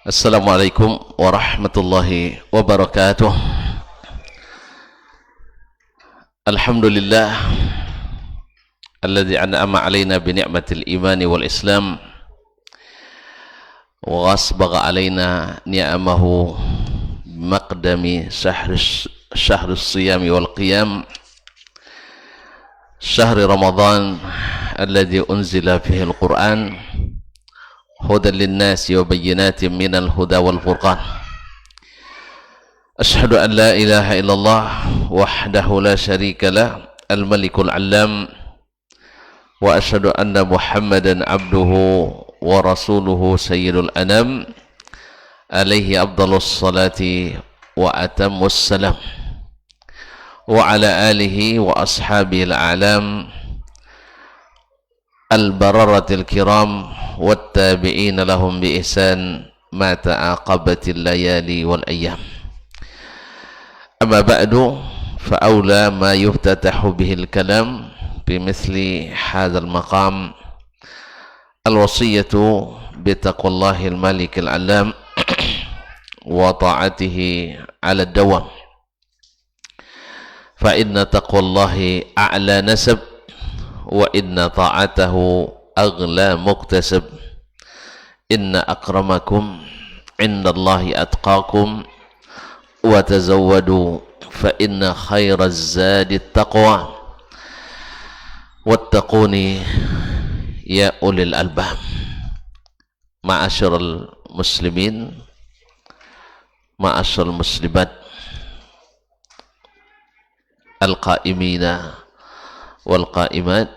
Assalamualaikum warahmatullahi wabarakatuh. Alhamdulillah alladzi an'ama alaina bi ni'matil imani wal islam wa asbagha alaina ni'amahu maqdami syahrus siyami wal qiyam syahri ramadan alladzi unzila fihi al-Qur'an hudan linnasi wa bayyinatin minal huda wal furqan. Asyhadu an la ilaha illallah wahdahu la syarika lah al-malikul allam wa asyhadu anna muhammadan abduhu wa rasuluhu sayyidul anam alaihi afdhalus salati wa atammus salam wa ala alihi wa ashabil alam al-bararatil kiram wattabi'in lahum bi ihsan ma ta'aqabatil layali wal ayyam. Amma ba'du fa aula ma yuftatahu bihil kalam bimithli hadzal maqam al-wasiyatu bi taqwallahil malikil alam wa ta'atihi 'ala ad-dawam. Fa inna taqwallahi a'la nasab wa inna ta'atahu aghla muktasab. Inna akramakum indallahi atqakum wa tazawwadu fa inna khairaz zadi taqwa wattaquni ya ulil albab. Ma'asyiral muslimin, ma'asyiral muslimat, al-qa'imina wal qa'imat,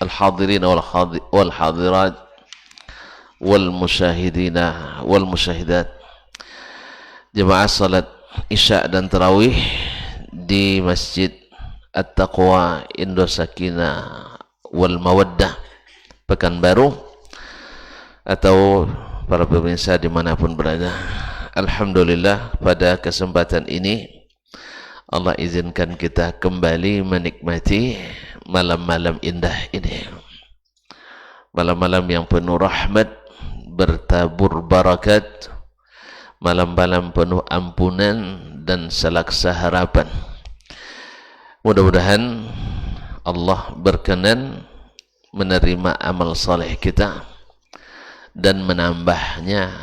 al-hadirin wal hadirat, wal musyahidina wal musyahidat, jemaah salat isya dan tarawih di Masjid At-Taqwa Indosakina wal Mawaddah Pekanbaru, atau para pemirsa dimanapun berada. Alhamdulillah, pada kesempatan ini Allah izinkan kita kembali menikmati malam-malam indah ini, malam-malam yang penuh rahmat, bertabur barakat, malam-malam penuh ampunan dan selaksa harapan. Mudah-mudahan Allah berkenan menerima amal saleh kita dan menambahnya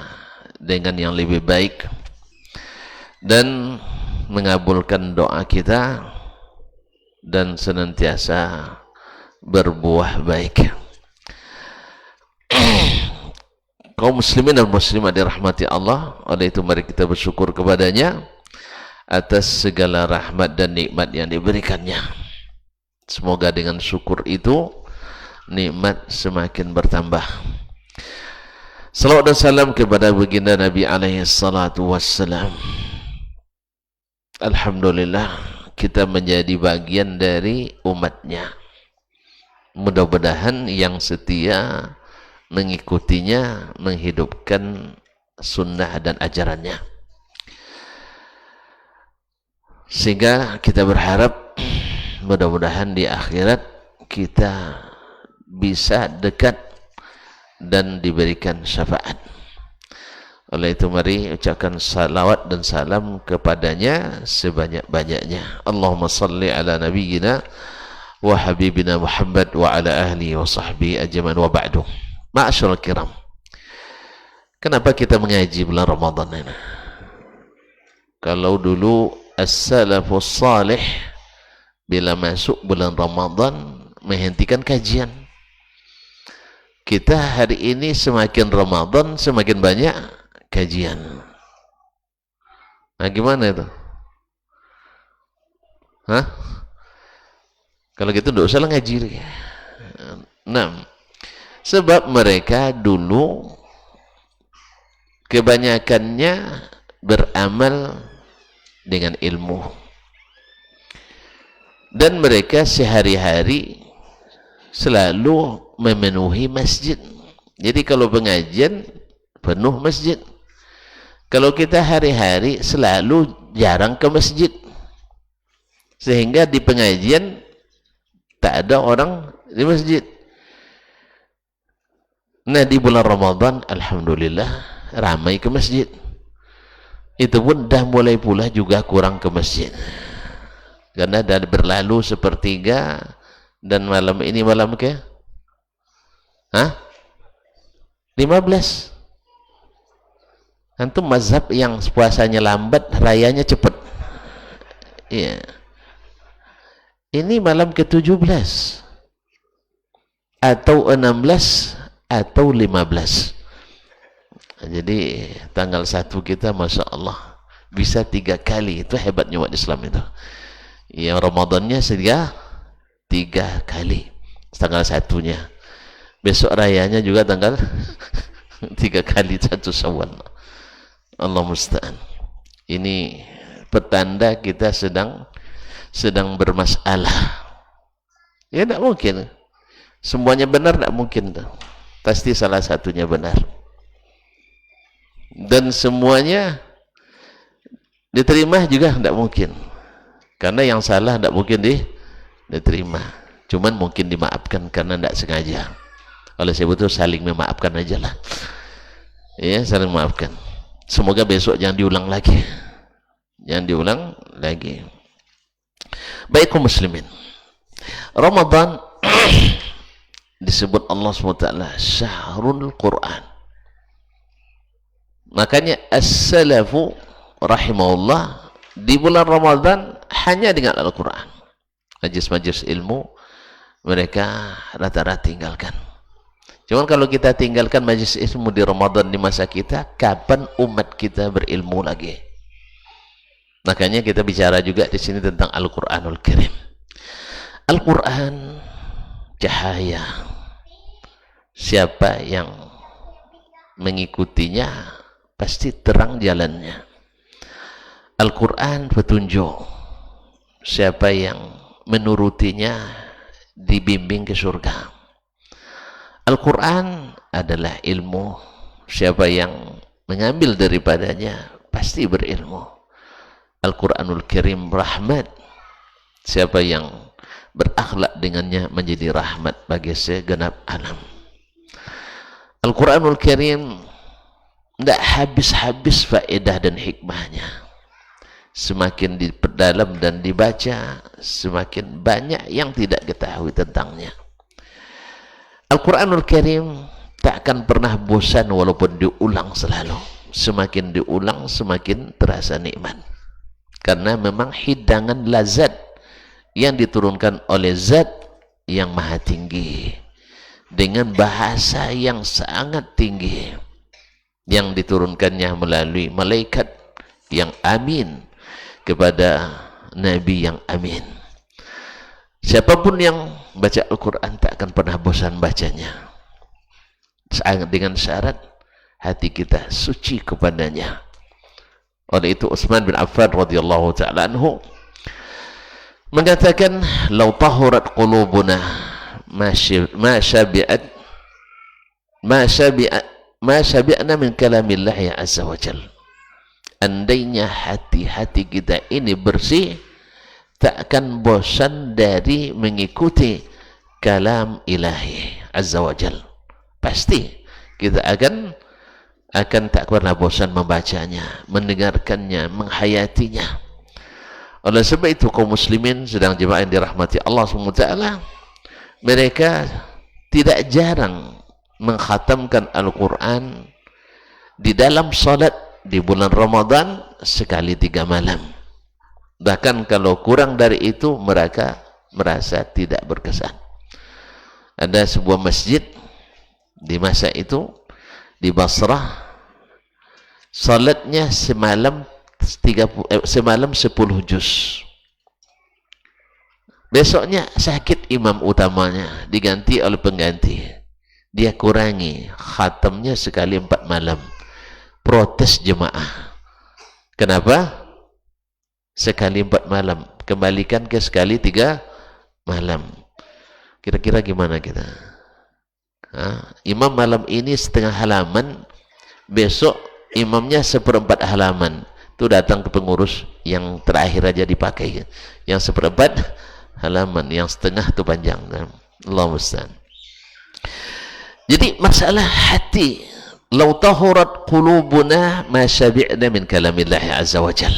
dengan yang lebih baik, dan mengabulkan doa kita dan senantiasa berbuah baik. Kaum muslimin dan muslimat dirahmati Allah, oleh itu mari kita bersyukur kepadanya atas segala rahmat dan nikmat yang diberikannya. Semoga dengan syukur itu nikmat semakin bertambah. Salawat dan salam kepada baginda Nabi alaihi salatu wassalam. Alhamdulillah, kita menjadi bagian dari umatnya. Mudah-mudahan yang setia mengikutinya, menghidupkan sunnah dan ajarannya, sehingga kita berharap mudah-mudahan di akhirat kita bisa dekat dan diberikan syafaat. Oleh itu mari ucapkan salawat dan salam kepadanya sebanyak-banyaknya. Allahumma salli ala nabiyyina wa habibina Muhammad wa ala ahli wa sahbihi ajmain, wa ba'du. Ma'asyiral kiram, kenapa kita mengaji bulan Ramadan ini? Kalau dulu as-salafus salih bila masuk bulan Ramadan menghentikan kajian, kita hari ini semakin Ramadan semakin banyak kajian. Nah, gimana itu? Hah? Kalau gitu enggak usah ngaji. Nah, sebab mereka dulu kebanyakannya beramal dengan ilmu, dan mereka sehari-hari selalu memenuhi masjid. Jadi kalau pengajian penuh masjid. Kalau kita hari-hari selalu jarang ke masjid, sehingga di pengajian tak ada orang di masjid. Nah di bulan Ramadan alhamdulillah ramai ke masjid. Itu pun dah mulai pula juga kurang ke masjid karena dah berlalu sepertiga, dan malam ini malam ke 15. Antum mazhab yang puasanya lambat rayanya cepat. Iya, ini malam ke-17 atau 16 atau 15. Jadi tanggal 1 kita Masya Allah bisa 3 kali. Itu hebatnya umat Islam itu. Yang Ramadannya sedia 3 kali tanggal 1-nya, besok rayanya juga tanggal 3 kali 1 Syawal. Allah musta'an. Ini petanda kita sedang bermasalah. Ya tidak mungkin semuanya benar, tidak mungkin. Pasti salah satunya benar. Dan semuanya diterima juga tidak mungkin, karena yang salah tidak mungkin diterima, cuman mungkin dimaafkan karena tidak sengaja. Oleh sebab itu saling memaafkan aja lah ya, saling memaafkan. Semoga besok jangan diulang lagi, Baik kaum muslimin, Ramadan disebut Allah SWT Syahrul Quran. Makanya as-salafu rahimahullah di bulan Ramadan hanya dengan Al-Quran. Majlis-majlis ilmu mereka rata-rata tinggalkan. Cuman kalau kita tinggalkan majlis ilmu di Ramadan di masa kita, kapan umat kita berilmu lagi? Makanya kita bicara juga di sini tentang Al-Quranul Karim. Al-Quran cahaya. Siapa yang mengikutinya pasti terang jalannya. Al-Quran petunjuk. Siapa yang menurutinya dibimbing ke surga. Al-Quran adalah ilmu. Siapa yang mengambil daripadanya pasti berilmu. Al-Quranul Karim rahmat. Siapa yang berakhlak dengannya menjadi rahmat bagi segenap alam. Al-Quranul Karim tidak habis-habis faedah dan hikmahnya. Semakin diperdalam dan dibaca, semakin banyak yang tidak ketahui tentangnya. Al-Quranul Karim tak akan pernah bosan walaupun diulang selalu. Semakin diulang semakin terasa nikmat, karena memang hidangan lazat yang diturunkan oleh Zat yang maha tinggi dengan bahasa yang sangat tinggi, yang diturunkannya melalui malaikat yang amin kepada Nabi yang amin. Siapapun yang baca Al-Quran tak akan pernah bosan bacanya, dengan syarat hati kita suci kepadanya. Oleh itu Utsman bin Affan radhiyallahu ta'ala anhu mengatakan, "Lau tahurat qulubuna ma syabi'na min kalamillahi azza wa jal." Andainya hati-hati kita ini bersih, tak akan bosan dari mengikuti kalam ilahi azza wa jal. Pasti kita akan tak pernah bosan membacanya, mendengarkannya, menghayatinya. Oleh sebab itu kaum muslimin sedang jemaah yang dirahmati Allah SWT, mereka tidak jarang mengkhatamkan Al-Quran di dalam salat di bulan Ramadan sekali 3 malam. Bahkan kalau kurang dari itu mereka merasa tidak berkesan. Ada sebuah masjid di masa itu di Basrah, salatnya semalam 10 juz. Besoknya sakit imam utamanya, diganti oleh pengganti. Dia kurangi khatamnya sekali 4 malam. Protes jemaah. Kenapa? Sekali 4 malam, kembalikan ke sekali 3 malam. Kira-kira gimana kita? Imam malam ini setengah halaman, besok imamnya 1/4 halaman. Itu datang ke pengurus, yang terakhir aja dipakai, yang 1/4 halaman, yang setengah itu panjang. Allah musta'an. Jadi masalah hati, lau tahurat qulubuna ma syabi'na min kalamillahi azza wa jal.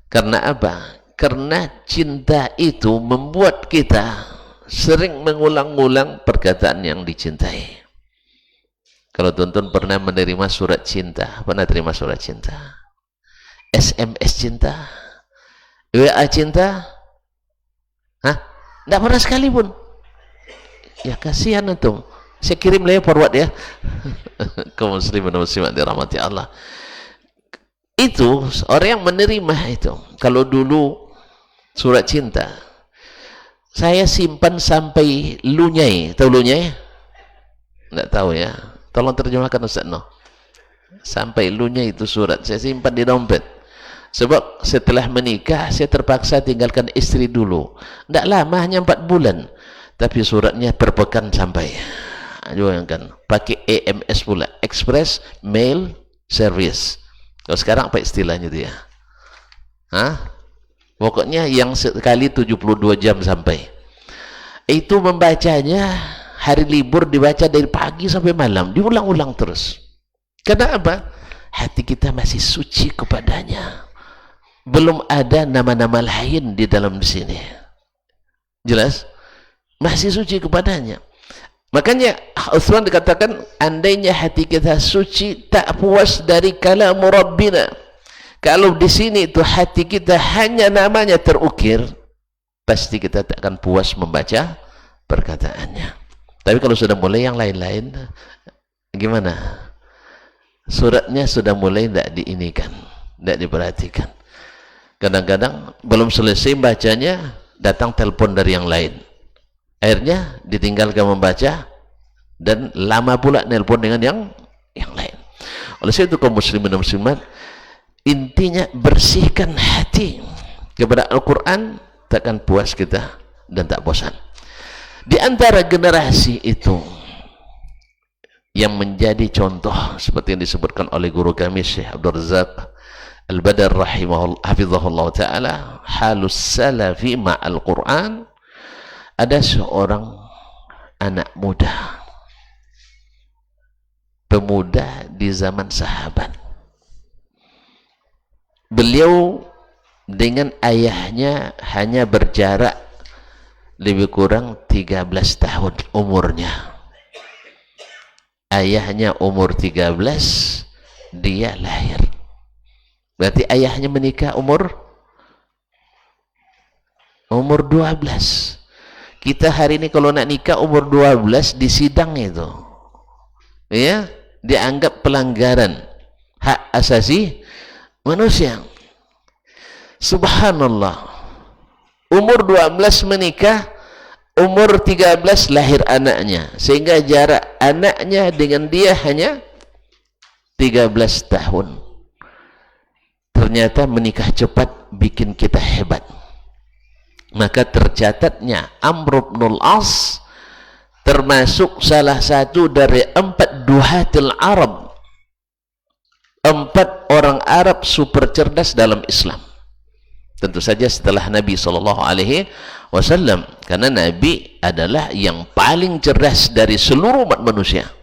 Karena apa? Karena cinta itu membuat kita sering mengulang-ulang perkataan yang dicintai. Kalau tuan-tuan pernah menerima surat cinta, pernah terima surat cinta, SMS cinta, WA cinta, hah? Tidak pernah sekalipun. Ya kasihan itu. Saya kirim lah ya forward ya. Kaum muslimin dan muslimat dirahmati Allah. Itu orang yang menerima itu. Kalau dulu surat cinta, saya simpan sampai lunyai. Tahu lunyai? Tidak tahu ya. Tolong terjemahkan Ustaz No. Sampai lunyai itu surat. Saya simpan di dompet. Sebab setelah menikah, saya terpaksa tinggalkan istri dulu. Tidak lama, hanya 4 bulan. Tapi suratnya per pekan sampai. Bayangkan, pakai EMS pula, Express Mail Service. Kalau sekarang apa istilahnya itu ya? Hah? Pokoknya yang sekali 72 jam sampai. Itu membacanya hari libur, dibaca dari pagi sampai malam, diulang-ulang terus. Karena apa? Hati kita masih suci kepadanya. Belum ada nama-nama lain di dalam sini. Jelas? Masih suci kepadanya. Makanya Utsman dikatakan, andainya hati kita suci, tak puas dari kalam Rabbina. Kalau di sini itu hati kita hanya namanya terukir, pasti kita tak akan puas membaca perkataannya. Tapi kalau sudah mulai yang lain-lain, gimana? Suratnya sudah mulai tidak diinikan, tidak diperhatikan. Kadang-kadang belum selesai bacanya, datang telepon dari yang lain. Akhirnya ditinggalkan membaca dan lama pula nelpon dengan yang lain. Oleh sebab itu kaum muslimin dan muslimat, intinya bersihkan hati kepada Al-Quran, takkan puas kita dan tak bosan. Di antara generasi itu yang menjadi contoh seperti yang disebutkan oleh guru kami Syekh Abdul Razak Al-Badar rahimahullah hafizahullah taala, halus salafi ma'al Quran. Ada seorang anak muda, pemuda di zaman sahabat. Beliau dengan ayahnya hanya berjarak lebih kurang 13 tahun umurnya. Ayahnya umur 13, dia lahir. Berarti ayahnya menikah umur 12. Kita hari ini kalau nak nikah umur 12 di sidang itu, ya, dianggap pelanggaran hak asasi manusia. Subhanallah. Umur 12 menikah, umur 13 lahir anaknya. Sehingga jarak anaknya dengan dia hanya 13 tahun. Ternyata menikah cepat bikin kita hebat. Maka tercatatnya Amr bin Al-As termasuk salah satu dari 4 duhatil Arab, 4 orang Arab super cerdas dalam Islam. Tentu saja setelah Nabi SAW, karena Nabi adalah yang paling cerdas dari seluruh umat manusia,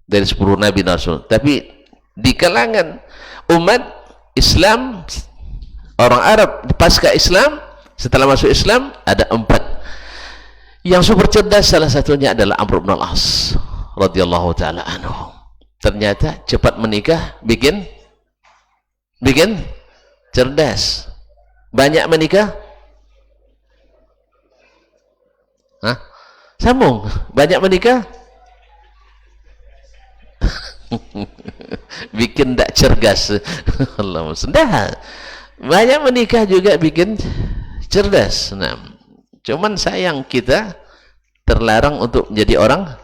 dari 10 Nabi dan Rasul. Tapi di kalangan umat Islam, orang Arab pasca Islam, setelah masuk Islam ada 4 yang super cerdas. Salah satunya adalah Amr bin Al-As radhiyallahu taala anhu. Ternyata cepat menikah bikin cerdas. Banyak menikah, hah? Sambung. Banyak menikah bikin tak cerdas. Allah sudah. Banyak menikah juga bikin cerdas. Nah, cuman sayang kita terlarang untuk menjadi orang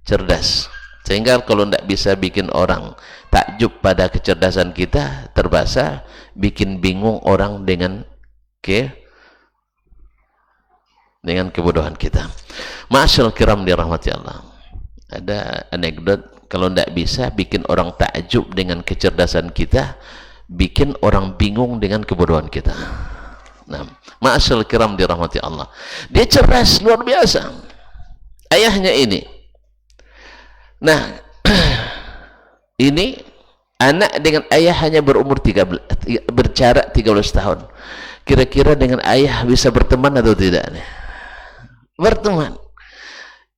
cerdas. Sehingga kalau tidak bisa bikin orang takjub pada kecerdasan kita, terpaksa bikin bingung orang dengan kebodohan kita. Ma'asyal kiram dirahmati Allah. Ada anekdot, kalau tidak bisa bikin orang takjub dengan kecerdasan kita, bikin orang bingung dengan kebodohan kita. Nah, ma'asyal kiram dirahmati Allah. Dia cerdas luar biasa. Ayahnya ini Nah, ini anak dengan ayah hanya berumur 13, berjarak 13 tahun. Kira-kira dengan ayah bisa berteman atau tidak? Berteman.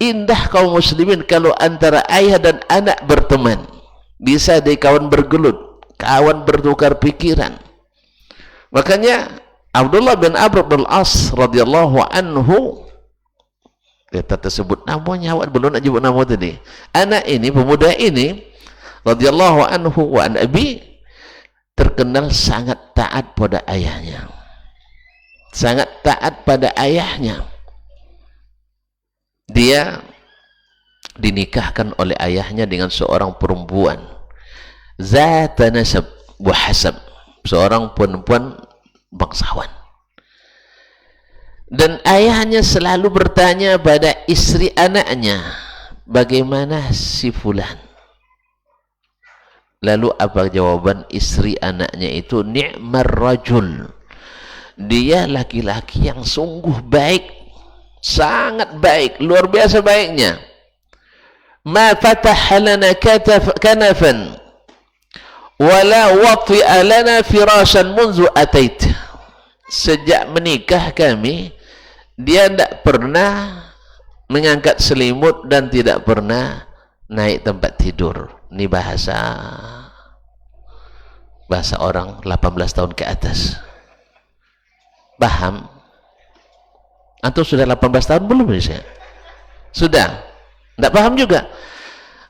Indah kaum muslimin kalau antara ayah dan anak berteman. Bisa jadi kawan bergelut, kawan bertukar pikiran. Makanya Abdullah bin Amr bin Al-As radhiyallahu anhu, kita tersebut namanya, awak belum nak sebut nama tadi. Anak ini, pemuda ini radhiyallahu anhu wa an abi, terkenal sangat taat pada ayahnya. Sangat taat pada ayahnya. Dia dinikahkan oleh ayahnya dengan seorang perempuan zata nasab wa hasab, seorang perempuan bangsawan. Dan ayahnya selalu bertanya pada istri anaknya, bagaimana si fulan? Lalu apa jawaban istri anaknya itu? Ni'mar rajul, dia laki-laki yang sungguh baik, sangat baik, luar biasa baiknya. Ma fataha lana kanafan wala wati'a lana firashan munzu atait. Sejak menikah kami, dia tidak pernah mengangkat selimut dan tidak pernah naik tempat tidur. Ini bahasa orang 18 tahun ke atas. Paham? Atau sudah 18 tahun belum bisa? Sudah? Tidak paham juga?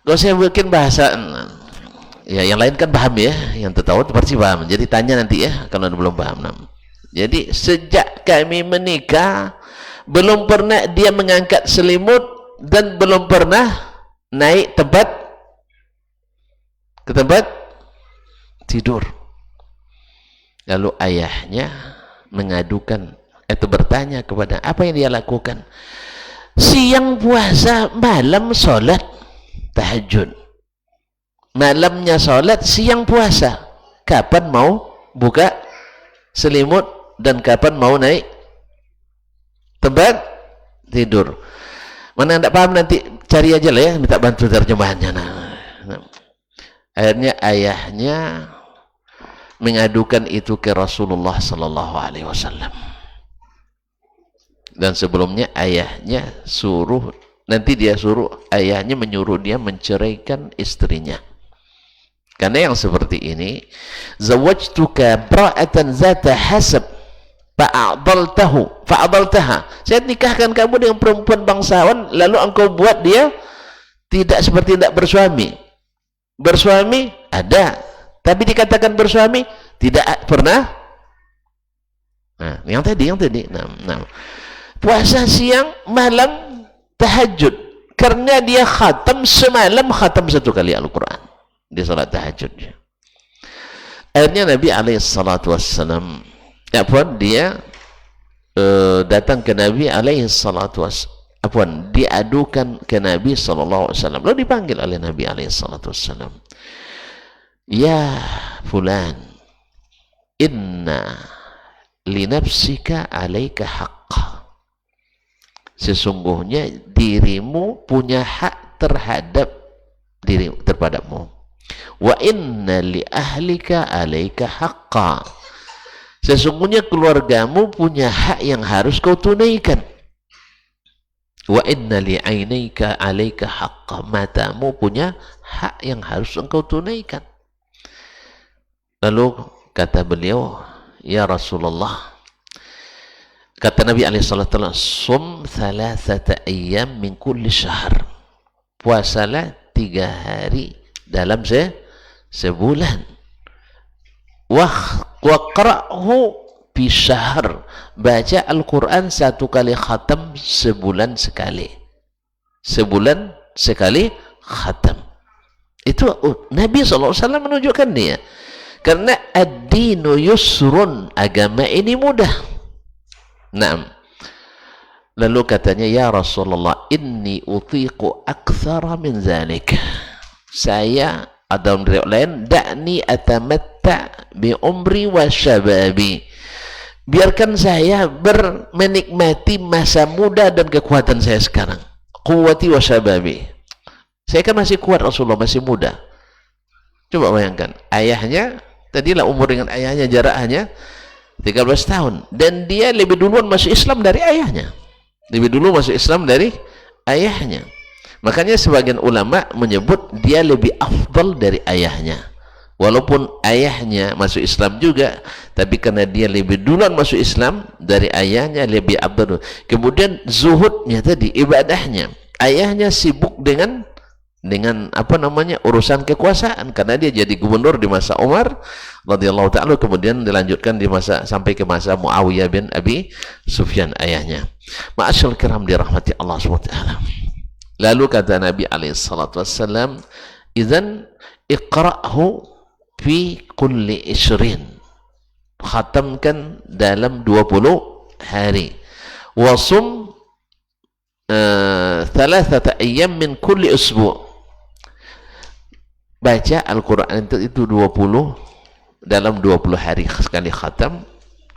Kalau saya bikin bahasa, ya yang lain kan paham ya, yang tertawa pasti paham. Jadi tanya nanti ya kalau belum paham. Jadi sejak kami menikah, belum pernah dia mengangkat selimut dan belum pernah naik ke tempat tidur. Lalu ayahnya mengadukan itu, bertanya kepada apa yang dia lakukan. Siang puasa, malam sholat tahajud, malamnya sholat, siang puasa. Kapan mau buka selimut dan kapan mau naik tempat tidur? Mana tidak paham nanti cari aja lah ya, minta bantu terjemahannya. Akhirnya ayahnya mengadukan itu ke Rasulullah sallallahu alaihi wasallam. Dan sebelumnya ayahnya suruh, nanti dia suruh, ayahnya menyuruh dia menceraikan istrinya. Karena yang seperti ini, zawajtuka bra'atan zata hasab fa'adaltaha. Saya nikahkan kamu dengan perempuan bangsawan, lalu engkau buat dia tidak seperti tidak bersuami. Bersuami ada, tapi dikatakan bersuami tidak pernah. Nah, yang tadi. Nah. Puasa siang, malam tahajud. Karena dia khatam semalam, khatam satu kali Al-Quran. Dia salat tahajudnya. Akhirnya Nabi SAW, dia datang ke Nabi SAW, diadukan ke Nabi SAW. Lalu dipanggil oleh Nabi SAW. Ya fulan, inna linafsika alaika haqqa. Sesungguhnya dirimu punya hak terhadap dirimu, terhadapmu. Wa inna li ahlika alaika haqqa. Sesungguhnya keluargamu punya hak yang harus kau tunaikan. Wa inna li ainaika alaika haqqa. Matamu punya hak yang harus engkau tunaikan. Lalu kata beliau, ya Rasulullah, kata Nabi SAW, sum thalathata ayyam min kulli syahr. Puasalah 3 hari dalam sebulan. Waqra'hu fi syahr. Baca Al-Quran 1 kali khatam sebulan sekali. Sebulan sekali khatam. Itu Nabi SAW menunjukkan dia. Karena ad-dinu yusrun, agama ini mudah. Naam. Lalu katanya, ya Rasulullah, inni utiqu aktsara min zalik. Saya, ada riwayat lain, da'ni atamatta bi umri wa syababi. Biarkan saya menikmati masa muda dan kekuatan saya sekarang. Quwwati wa syababi. Saya kan masih kuat Rasulullah, masih muda. Coba bayangkan, ayahnya, tadilah umur dengan ayahnya jarak hanya 13 tahun. Dan dia lebih duluan masuk Islam dari ayahnya. Lebih dulu masuk Islam dari ayahnya. Makanya sebagian ulama menyebut dia lebih afdal dari ayahnya. Walaupun ayahnya masuk Islam juga, tapi karena dia lebih duluan masuk Islam dari ayahnya, lebih afdal. Kemudian zuhudnya tadi, ibadahnya. Ayahnya sibuk dengan urusan kekuasaan, karena dia jadi gubernur di masa Umar radhiyallahu ta'ala, kemudian dilanjutkan sampai ke masa Muawiyah bin Abi Sufyan ayahnya. Ma'asyal kiram dirahmati Allah SWT. Lalu kata Nabi alaihi salatu wassalam, idzan iqra'hu fi kulli 20, khatamkan dalam 20 hari, wasum thalathata ayyam min kulli usbu', baca Al-Quran itu 20 dalam 20 hari sekali khatam,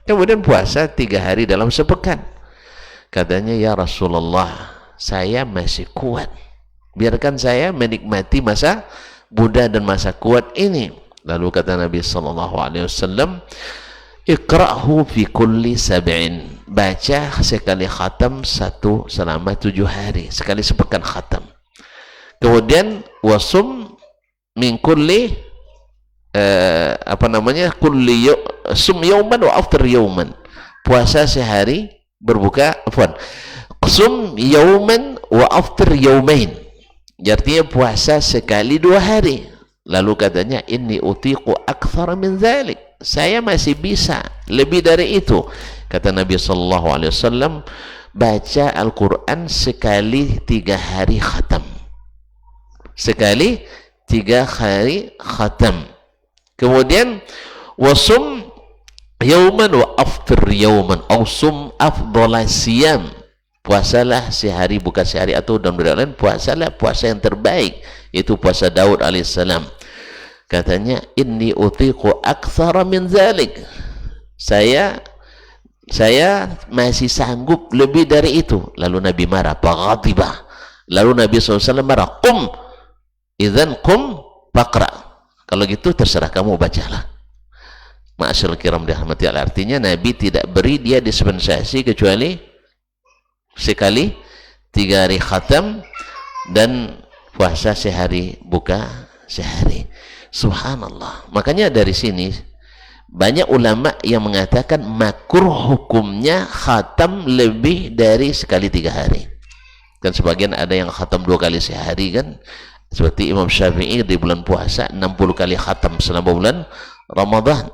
kemudian puasa 3 hari dalam sepekan. Katanya, ya Rasulullah, saya masih kuat, biarkan saya menikmati masa muda dan masa kuat ini. Lalu kata Nabi SAW, iqra'hu fi kulli 7, baca sekali khatam selama 7 hari, sekali sepekan khatam. Kemudian wasum min kulli sum yauman wa aftir yauman, puasa sehari, berbuka sum yauman wa aftir yaumain, artinya puasa sekali 2 hari. Lalu katanya, inni utiqu akthar min dzalik, saya masih bisa lebih dari itu. Kata Nabi sallallahu alaihi wasallam, baca Al-Quran sekali 3 hari khatam, sekali 3 hari khatam. Kemudian wasum yauman wa aftir yauman, au sum afdhala siyam, puasalah sehari buka sehari, atau dalam riwayat lain puasalah puasa yang terbaik, itu puasa Daud alaihissalam. Katanya, inni utiqu aktsara min dzalik, saya masih sanggup lebih dari itu. Lalu Nabi marah, faghadibah. Lalu Nabi SAW marah, qum idzan qum faqra, kalau gitu terserah kamu, bacalah. Ma'asyarul kiram dirahmati Allah, artinya Nabi tidak beri dia dispensasi kecuali sekali 3 hari khatam dan puasa sehari buka sehari. Subhanallah. Makanya dari sini banyak ulama yang mengatakan makruh hukumnya khatam lebih dari sekali 3 hari. Dan sebagian ada yang khatam 2 kali sehari kan, seperti Imam Syafi'i di bulan puasa 60 kali khatam selama bulan Ramadan.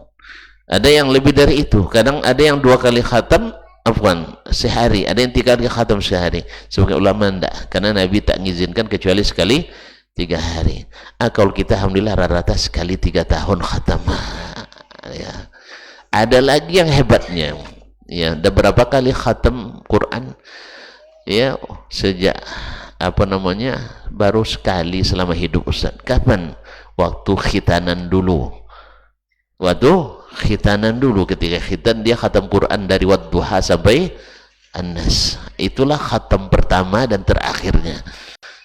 Ada yang lebih dari itu, kadang ada yang 2 kali khatam sehari, ada yang 3 kali khatam sehari. Sebagai ulama enggak, karena Nabi tak mengizinkan kecuali sekali 3 hari. Kalau kita alhamdulillah rata-rata sekali 3 tahun khatam. Ya. Ada lagi yang hebatnya, ya, ada berapa kali khatam Quran, ya, sejak baru sekali selama hidup Ustaz. Kapan? Waktu khitanan dulu. Ketika khitan dia khatam Quran dari wadduha sampai An-Nas. Itulah khatam pertama dan terakhirnya.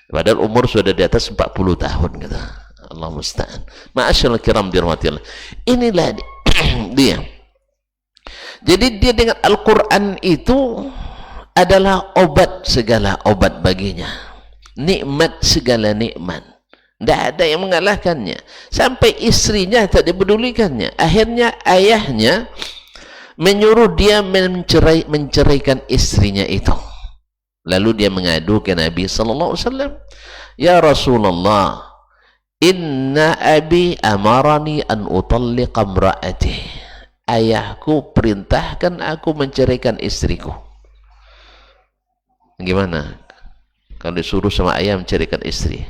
Padahal umur sudah di atas 40 tahun kata. Allah musta'an. Ma'asyarul kiram dirahmati Allah. Inilah dia. Jadi dia dengan Al-Quran itu adalah obat segala obat baginya, nikmat segala nikmat, tidak ada yang mengalahkannya. Sampai istrinya tak dipedulikannya. Akhirnya ayahnya menyuruh dia menceraikan istrinya itu. Lalu dia mengadu ke Nabi sallallahu alaihi wasallam, ya Rasulullah, inna abi amarani an utalliqa imra'ati, ayahku perintahkan aku menceraikan istriku. Gimana kalau disuruh sama ayah menceraikan istri?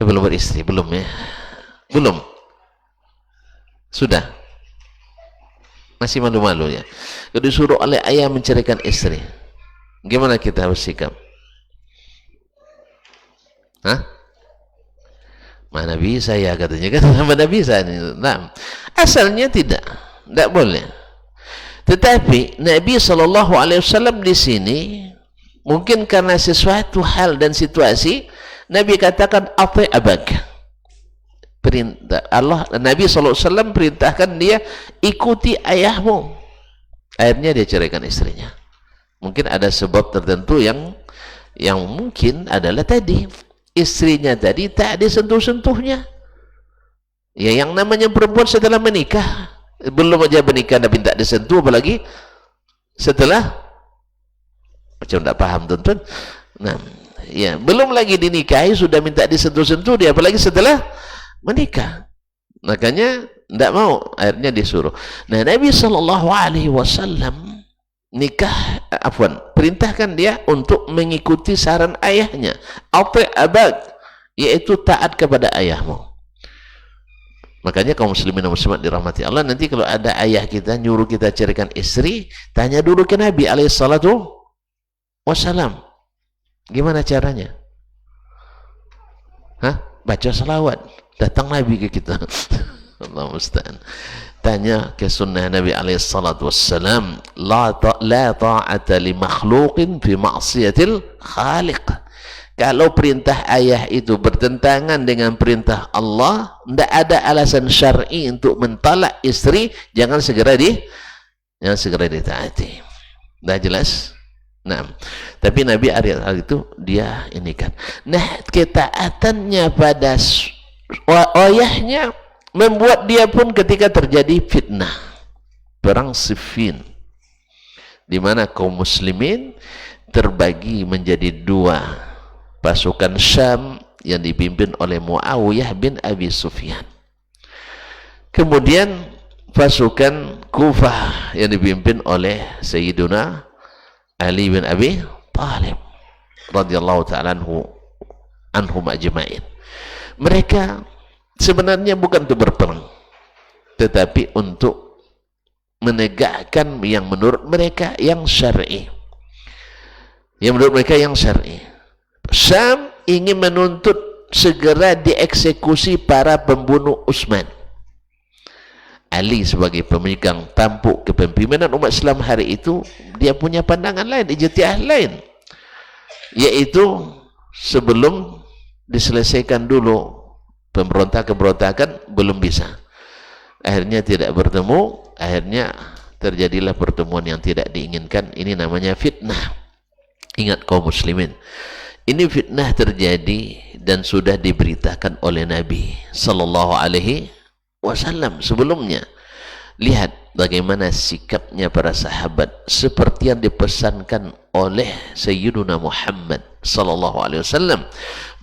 Belum beristri, belum ya? Belum? Sudah? Masih malu-malu ya? Kalau disuruh oleh ayah menceraikan istri, gimana kita harus sikap? Hah? Mana bisa ya katanya kan? Mana bisa ini? Nah, asalnya tidak boleh. Tetapi Nabi SAW di sini mungkin karena sesuatu hal dan situasi Nabi katakan ati abak, perintah Allah, Nabi SAW perintahkan dia ikuti ayahmu. Akhirnya dia ceraikan istrinya. Mungkin ada sebab tertentu yang mungkin adalah tadi istrinya tadi tak disentuh-sentuhnya. Ya, yang namanya perempuan setelah menikah, belum aja menikah Nabi tak disentuh, apalagi setelah, macam tak paham tuan-tuan. Nah, ya, belum lagi dinikahi sudah minta disentuh-sentuh dia, apalagi setelah menikah. Makanya tidak mau, akhirnya disuruh. Nah, Nabi SAW perintahkan dia untuk mengikuti saran ayahnya, ati abak, yaitu taat kepada ayahmu. Makanya kaum muslimin dan muslimat dirahmati Allah, nanti kalau ada ayah kita nyuruh kita carikan istri, tanya dulu ke Nabi alaihissalatu wassalam, gimana caranya? Baca salawat, datang Nabi ke kita. Allah musta'an. Tanya ke sunnah Nabi alaihissalatu wassalam, la ta'ata li makhluqin fi ma'siyatil khaliq. Kalau perintah ayah itu bertentangan dengan perintah Allah, tidak ada alasan syar'i untuk mentalak istri, jangan segera ditaati. Dah jelas? Nah, tapi Nabi hal itu dia ini kan. Nah, ketaatannya pada ayahnya membuat dia pun ketika terjadi fitnah perang Siffin, di mana kaum muslimin terbagi menjadi dua, pasukan Syam yang dipimpin oleh Muawiyah bin Abi Sufyan, kemudian pasukan Kufah yang dipimpin oleh Sayyiduna Ali bin Abi Thalib radhiyallahu ta'ala anhum ajma'in. Mereka sebenarnya bukan untuk berperang, tetapi untuk menegakkan yang menurut mereka yang syar'i. Yang menurut mereka yang syar'i. Syam ingin menuntut segera dieksekusi para pembunuh Utsman. Ali sebagai pemegang tampuk kepemimpinan umat Islam hari itu, dia punya pandangan lain, ijtihad lain, yaitu sebelum diselesaikan dulu pemberontakan belum bisa. Akhirnya tidak bertemu, akhirnya terjadilah pertemuan yang tidak diinginkan. Ini namanya fitnah. Ingat kaum muslimin, ini fitnah terjadi dan sudah diberitakan oleh Nabi sallallahu alaihi wasallam sebelumnya. Lihat bagaimana sikapnya para sahabat, seperti yang dipesankan oleh Sayyiduna Muhammad sallallahu alaihi wasallam,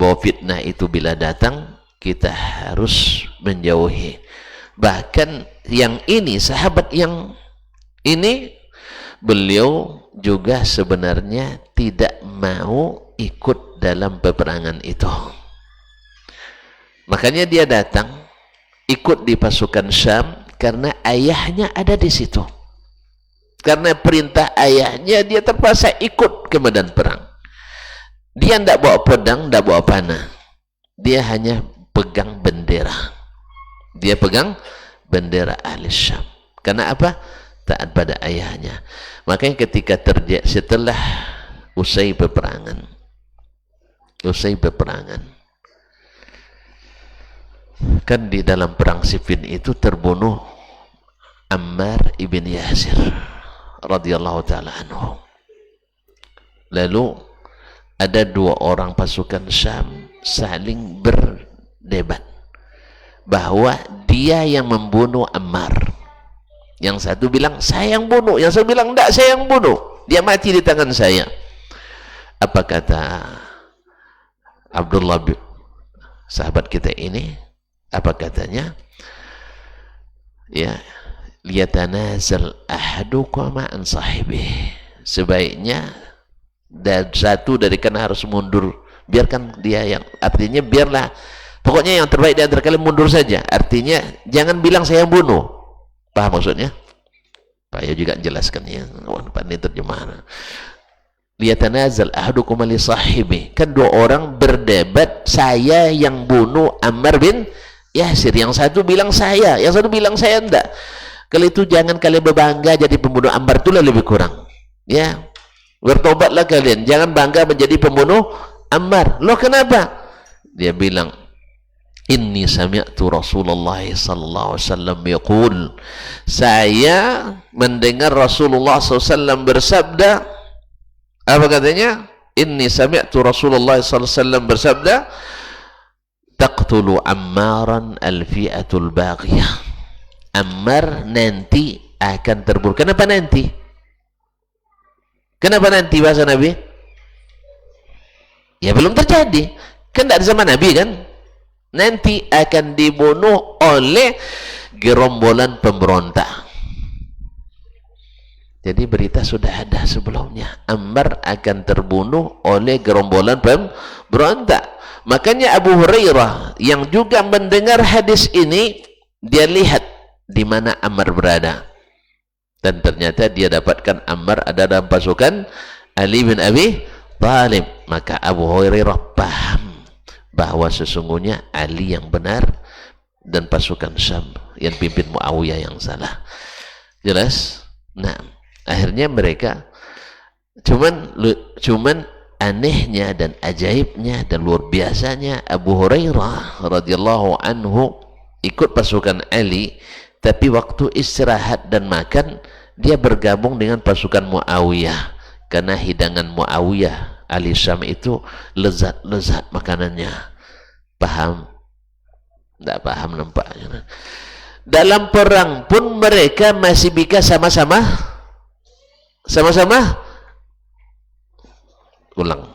bahwa fitnah itu bila datang kita harus menjauhi. Bahkan yang ini, sahabat yang ini, beliau juga sebenarnya tidak mau ikut dalam peperangan itu. Makanya dia datang ikut di pasukan Syam karena ayahnya ada di situ. Karena perintah ayahnya, dia terpaksa ikut ke medan perang. Dia tidak bawa pedang, tidak bawa panah. Dia hanya pegang bendera. Dia pegang bendera ahli Syam. Karena apa? Taat pada ayahnya. Makanya ketika terjadi setelah usai peperangan, kan di dalam perang Siffin itu terbunuh Ammar ibn Yasir radhiyallahu ta'ala anhu. Lalu ada dua orang pasukan Syam saling berdebat bahwa dia yang membunuh Ammar. Yang satu bilang saya yang bunuh, yang satu bilang enggak, saya yang bunuh, dia mati di tangan saya. Apa kata Abdullah sahabat kita ini? Apa katanya? Ya, liyatanazal ahadukum an sahibih. Sebaiknya satu dari kalian harus mundur, biarkan dia yang, artinya biarlah, pokoknya yang terbaik di antara kalian mundur saja. Artinya jangan bilang saya yang bunuh. Paham maksudnya? Pak Yo juga jelaskan ya, pandai terjemahan. Liyatanazal ahadukum li sahibi. Kan dua orang berdebat, saya yang bunuh Ammar bin Yasir. Yang satu bilang saya, yang satu bilang saya enggak. Kalau itu jangan kalian berbangga jadi pembunuh Ammar, itulah lebih kurang. Ya, bertobatlah kalian, jangan bangga menjadi pembunuh Ammar. Loh kenapa? Dia bilang, inni sami'tu Rasulullah sallallahu alaihi wasallam yaqul, saya mendengar Rasulullah SAW bersabda. Apa katanya? Inni sami'tu Rasulullah sallallahu alaihi wasallam bersabda, taqtulu Ammaran al-fi'atul baghiyah. Ammar nanti akan terbunuh. Kenapa nanti? Kenapa nanti bahasa Nabi? Ya belum terjadi. Kan tidak zaman Nabi kan? Nanti akan dibunuh oleh gerombolan pemberontak. Jadi berita sudah ada sebelumnya. Ammar akan terbunuh oleh gerombolan pemberontak. Makanya Abu Hurairah yang juga mendengar hadis ini, dia lihat di mana Ammar berada. Dan ternyata dia dapatkan Ammar ada dalam pasukan Ali bin Abi Thalib. Maka Abu Hurairah paham bahwa sesungguhnya Ali yang benar dan pasukan Syam yang pimpin Muawiyah yang salah. Jelas? Nah, akhirnya mereka cuman anehnya dan ajaibnya dan luar biasanya Abu Hurairah radhiyallahu anhu ikut pasukan Ali, tapi waktu istirahat dan makan dia bergabung dengan pasukan Muawiyah, karena hidangan Muawiyah ahli Syam itu lezat-lezat makanannya. Paham? Tidak paham nampaknya. Dalam perang pun mereka masih bisa sama-sama ulang.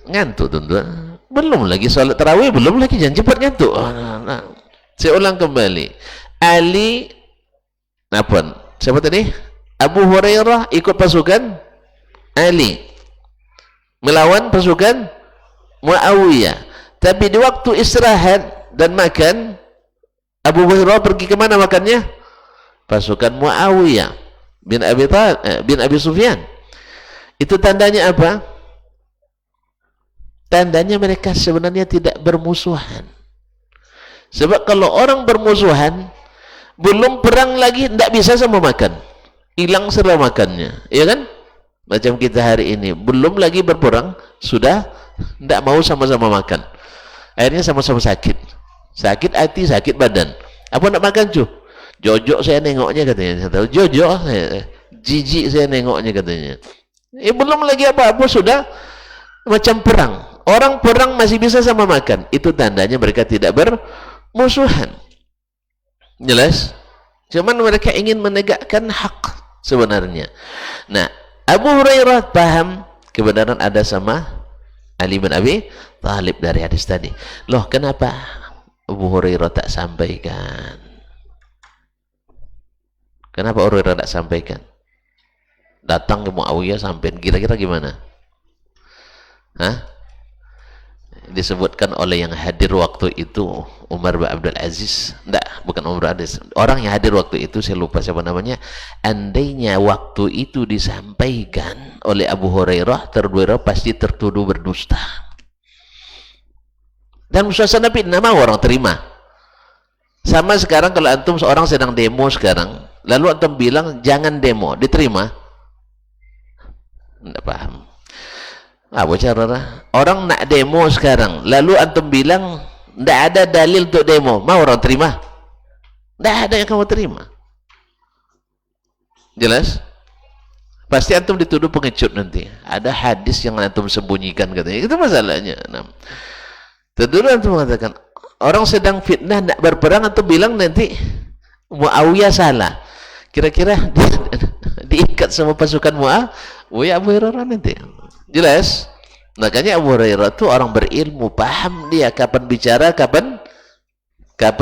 Ngantuk tuan-tuan. Belum lagi salat tarawih, belum lagi jangan cepat ngantuk. Saya ulang kembali. Ali, siapa tadi? Abu Hurairah ikut pasukan Ali melawan pasukan Muawiyah, tapi di waktu istirahat dan makan, Abu Hurairah pergi kemana makannya? Pasukan Muawiyah bin Abi Sufyan. Itu tandanya apa? Tandanya mereka sebenarnya tidak bermusuhan. Sebab kalau orang bermusuhan, belum perang lagi, tidak bisa sama makan, hilang selama makannya, ya kan? Macam kita hari ini, belum lagi berperang, sudah tidak mau sama-sama makan. Akhirnya sama-sama sakit. Sakit hati, sakit badan. Apa nak makan cu? Jojok saya nengoknya katanya. Jojok, jijik saya nengoknya katanya. Belum lagi apa-apa, sudah macam perang. Orang perang masih bisa sama makan. Itu tandanya mereka tidak bermusuhan. Jelas? Cuman mereka ingin menegakkan hak sebenarnya. Nah, Abu Hurairah paham kebenaran ada sama Ali bin Abi Thalib dari hadis tadi. Loh, kenapa Abu Hurairah tak sampaikan? Kenapa Abu Hurairah tak sampaikan? Datang ke Muawiyah sampai, kira-kira gimana? Hah? Disebutkan oleh yang hadir waktu itu Umar bin Abdul Aziz. Bukan Umar bin Aziz, orang yang hadir waktu itu saya lupa siapa namanya. Andainya waktu itu disampaikan oleh Abu Hurairah, pasti tertuduh berdusta. Dan suasana fitnah mau orang terima. Sama sekarang kalau antum seorang sedang demo sekarang, lalu antum bilang jangan demo, diterima? Tidak paham. Orang nak demo sekarang, lalu antum bilang tidak ada dalil untuk demo, mau orang terima? Tidak ada yang kamu terima. Jelas? Pasti antum dituduh pengecut nanti. Ada hadis yang antum sembunyikan katanya. Itu masalahnya. Tertuduh antum mengatakan orang sedang fitnah nak berperang, antum bilang nanti Muawiyah salah. Kira-kira diikat sama pasukan Muawiyah Abu Hurairah nanti. Jelas? Makanya Abu Hurairah itu orang berilmu, paham dia kapan bicara, kapan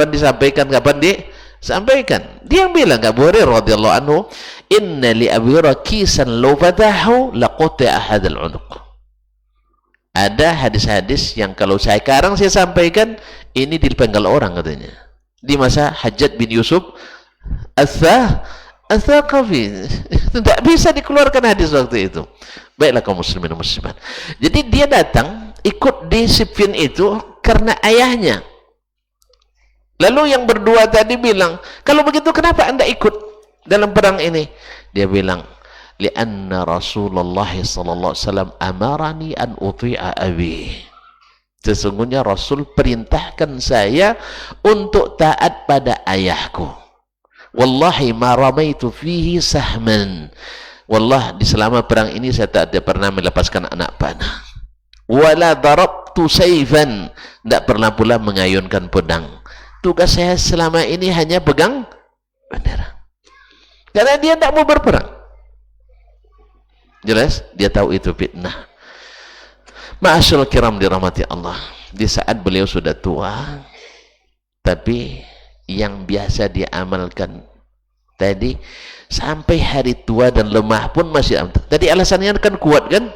disampaikan, kapan disampaikan. Dia bilang Abu Hurairah radhiyallahu anhu, inna li Abi Hurairah kisan law fatahu laqata ahadal unuq. Ada hadis-hadis yang kalau sekarang saya sampaikan, ini dipenggal orang katanya. Di masa Hajjaj bin Yusuf Al-Thaqafi, tidak bisa dikeluarkan hadis waktu itu. Baiklah kaum muslimin dan muslimat. Jadi dia datang ikut di Siffin itu karena ayahnya. Lalu yang berdua tadi bilang, kalau begitu kenapa anda ikut dalam perang ini? Dia bilang, lianna Rasulullah sallallahu alaihi wasallam amarani an uti'a abi. Sesungguhnya Rasul perintahkan saya untuk taat pada ayahku. Wallahi ma ramaitu fihi sahman. Wallah, di selama perang ini saya tak ada pernah melepaskan anak panah. Wala darabtu sayfan. Tak pernah pula mengayunkan pedang. Tugas saya selama ini hanya pegang bendera. Karena dia tak mau berperang. Jelas? Dia tahu itu fitnah. Ma'asyarul kiram dirahmati Allah. Di saat beliau sudah tua, tapi yang biasa diamalkan tadi sampai hari tua dan lemah pun masih amal. Tadi alasannya kan kuat kan?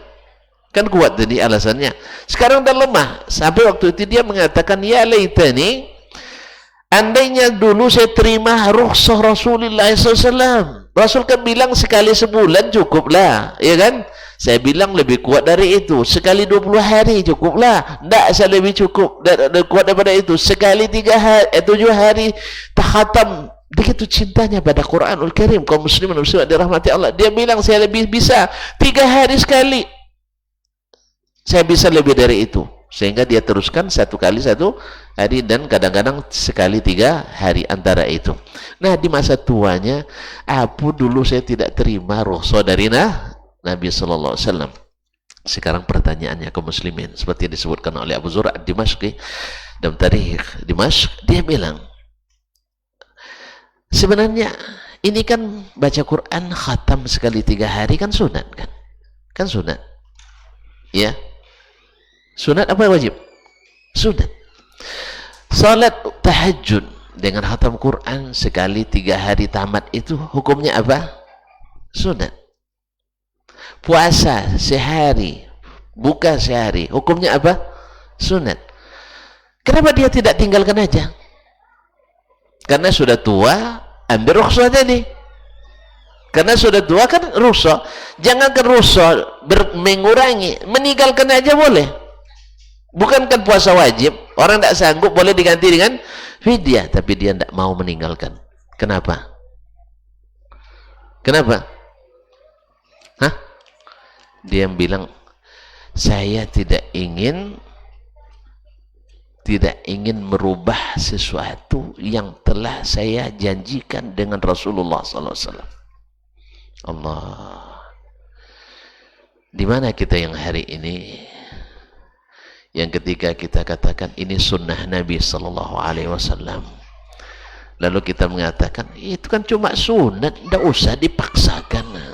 Kan kuat tadi alasannya. Sekarang dah lemah. Sampai waktu itu dia mengatakan, ya laitani, andainya dulu saya terima rukhsah Rasulullah SAW. Rasul kan bilang sekali sebulan cukuplah, ya kan? Saya bilang lebih kuat dari itu. Sekali 20 hari cukuplah. Tak, saya lebih cukup kuat daripada itu. Sekali 7 hari tahatam. Begitu cintanya pada Quranul Karim. Kaum muslimin muslimat dirahmati Allah. Dia bilang saya lebih bisa 3 hari sekali. Saya bisa lebih dari itu. Sehingga dia teruskan 1 kali 1 hari dan kadang-kadang sekali 3 hari antara itu. Nah, di masa tuanya, apa dulu saya tidak terima rukhsah dari Nabi sallallahu alaihi wasallam. Sekarang pertanyaannya kaum muslimin seperti yang disebutkan oleh Abu Zur'a ad-Dimashqi dalam tarikh Dimashq, dia bilang sebenarnya ini kan baca Quran khatam sekali 3 hari kan sunat kan? Kan sunat. Ya. Sunat apa wajib? Sunat. Salat tahajud dengan khatam Quran sekali 3 hari tamat itu hukumnya apa? Sunat. Puasa sehari, buka sehari, hukumnya apa? Sunat. Kenapa dia tidak tinggalkan aja? Karena sudah tua, ambil rukhsah tadi. Karena sudah tua kan rukhsah. Jangankan rukhsah mengurangi, meninggalkan aja boleh. Bukankah puasa wajib? Orang tidak sanggup boleh diganti dengan fidyah, tapi dia tidak mau meninggalkan. Kenapa? Kenapa? Hah? Dia bilang, saya tidak ingin merubah sesuatu yang telah saya janjikan dengan Rasulullah SAW. Allah. Di mana kita yang hari ini, yang ketika kita katakan ini sunnah Nabi SAW, lalu kita mengatakan itu kan cuma sunat, tidak usah dipaksakan.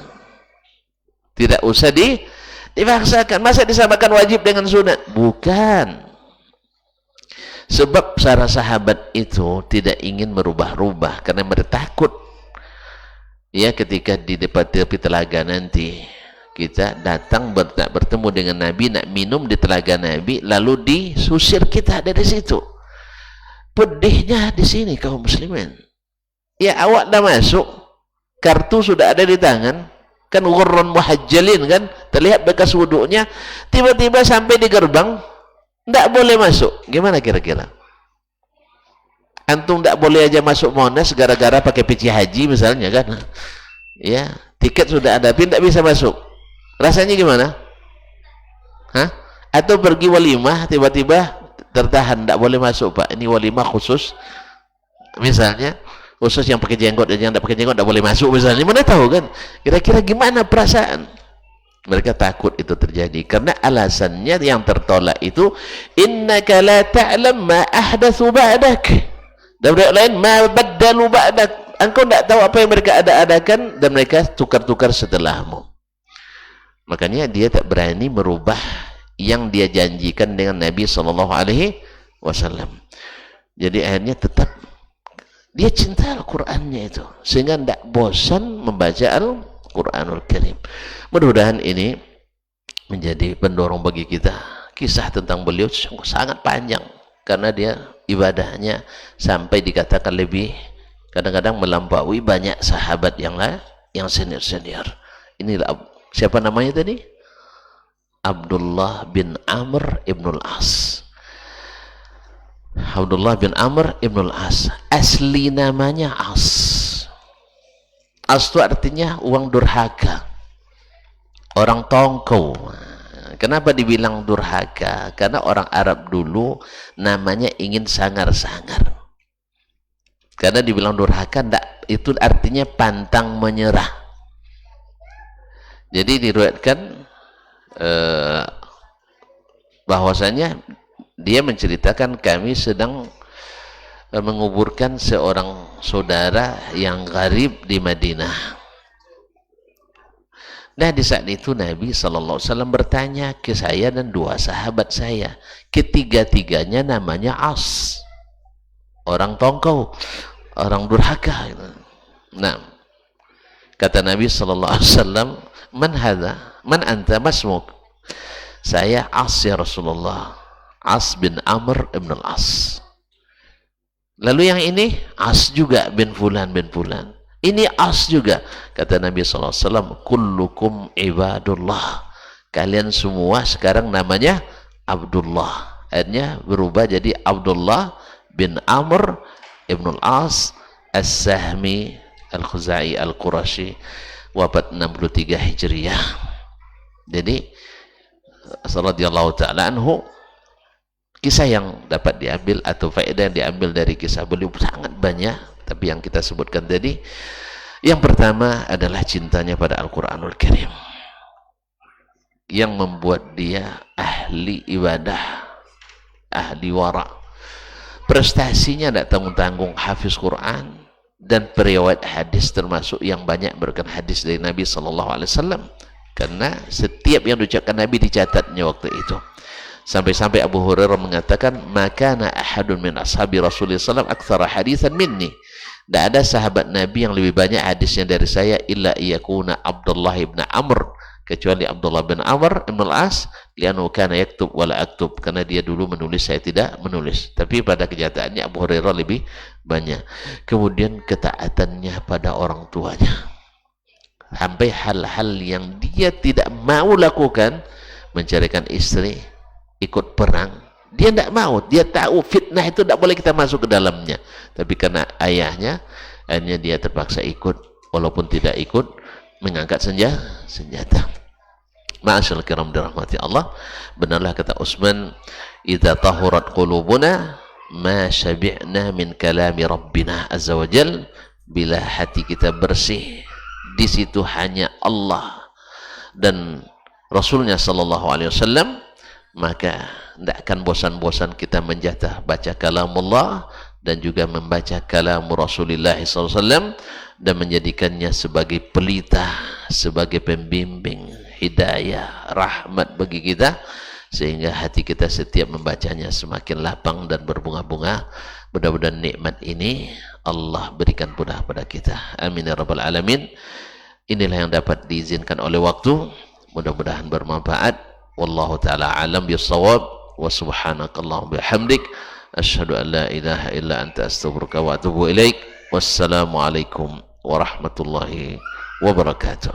Tidak usah dipaksakan. Masa disamakan wajib dengan sunat? Bukan. Sebab para sahabat itu tidak ingin merubah-rubah karena mereka takut. Ya, ketika di depan tepi telaga nanti kita datang bertemu dengan Nabi, nak minum di telaga Nabi, lalu disusir kita dari situ. Pedihnya di sini kaum muslimin. Ya, awak dah masuk, kartu sudah ada di tangan. Kan ghurran muhajjalin kan, terlihat bekas wuduknya, tiba-tiba sampai di gerbang tidak boleh masuk. Gimana kira-kira? Antum tidak boleh aja masuk Monas gara-gara pakai peci haji misalnya kan? Ya, tiket sudah ada tapi tidak bisa masuk. Rasanya gimana? Hah? Atau pergi walimah tiba-tiba tertahan, tidak boleh masuk Pak, ini walimah khusus misalnya, khusus yang pakai jenggot dan yang tidak pakai jenggot tidak boleh masuk misalnya. Mana tahu kan? Kira-kira gimana perasaan? Mereka takut itu terjadi karena alasannya yang tertolak itu innaka la ta'lam ma ahdatsu ba'dak. Dan lain ma baddalu ba'dak. Engkau tidak tahu apa yang mereka ada-adakan dan mereka tukar-tukar setelahmu. Makanya dia tak berani merubah yang dia janjikan dengan Nabi sallallahu alaihi wasallam. Jadi akhirnya tetap dia cinta Al-Qur'annya itu sehingga tidak bosan membaca Al-Qur'anul Karim. Mudah-mudahan ini menjadi pendorong bagi kita. Kisah tentang beliau sangat panjang karena dia ibadahnya sampai dikatakan lebih kadang-kadang melampaui banyak sahabat yang senior-senior. Inilah siapa namanya tadi? Abdullah bin Amr ibnul As. Abdullah bin Amr ibnul As. Asli namanya As. As itu artinya uang durhaka, orang tongkol. Kenapa dibilang durhaka? Karena orang Arab dulu namanya ingin sangar-sangar. Karena dibilang durhaka, itu artinya pantang menyerah. Jadi diriwayatkan bahwasanya dia menceritakan kami sedang menguburkan seorang saudara yang gharib di Madinah. Nah, di saat itu Nabi SAW bertanya ke saya dan dua sahabat saya. Ketiga-tiganya namanya As. Orang tongkol, orang durhaka. Nah, kata Nabi SAW, Man hadha? Man anta masmuk? Saya As ya Rasulullah. As bin Amr ibn al-As. Lalu yang ini As juga bin Fulan bin Fulan. Ini As juga. Kata Nabi SAW, kullukum ibadullah. Kalian semua sekarang namanya Abdullah. Akhirnya berubah jadi Abdullah bin Amr ibn al-As as-Sahmi al-Khuzai al-Qurashi, wafat 63 Hijriah. Jadi radhiyallahu ta'ala anhu, kisah yang dapat diambil atau faedah yang diambil dari kisah beliau sangat banyak, tapi yang kita sebutkan tadi, yang pertama adalah cintanya pada Al-Quranul Karim yang membuat dia ahli ibadah, ahli wara. Prestasinya tidak tanggung-tanggung, hafiz Quran dan periwayat hadis, termasuk yang banyak berikan hadis dari Nabi SAW, karena setiap yang diucapkan Nabi dicatatnya waktu itu. Sampai-sampai Abu Hurairah mengatakan, makana ahadun min ashabi Rasulullah SAW aktsara haditsan minni. Tidak ada sahabat Nabi yang lebih banyak hadisnya dari saya illa iyakuna Abdullah ibn Amr, kecuali Abdullah bin Amr ibn al-As, li'annahu kana yaktub wala aktub, karena dia dulu menulis, saya tidak menulis. Tapi pada kenyataannya Abu Hurairah lebih banyak. Kemudian ketaatannya pada orang tuanya, sampai hal-hal yang dia tidak mau lakukan, mencarikan istri, ikut perang, dia tidak mau. Dia tahu fitnah itu tidak boleh kita masuk ke dalamnya, tapi karena ayahnya, akhirnya dia terpaksa ikut, walaupun tidak ikut mengangkat senjata. Ma'asyal kiram dirahmati Allah, benarlah kata Utsman, idza tahurat qulubuna ma syabi'na min kalami rabbina azza wajal. Bila hati kita bersih, di situ hanya Allah dan Rasulnya sallallahu alaihi wasallam, maka tidak akan bosan-bosan kita menjatah baca kalamullah dan juga membaca kalam Rasulullah SAW, dan menjadikannya sebagai pelita, sebagai pembimbing, hidayah, rahmat bagi kita, sehingga hati kita setiap membacanya semakin lapang dan berbunga-bunga. Mudah-mudahan nikmat ini Allah berikan mudah pada kita. Amin ya rabbal alamin. Inilah yang dapat diizinkan oleh waktu, mudah-mudahan bermanfaat. Wallahu ta'ala alam bisawab, wa subhanakallahumma bihamdik, asyhadu an la ilaha illa anta astaghfiruka wa atubu ilaik. Wassalamu alaikum warahmatullahi wabarakatuh.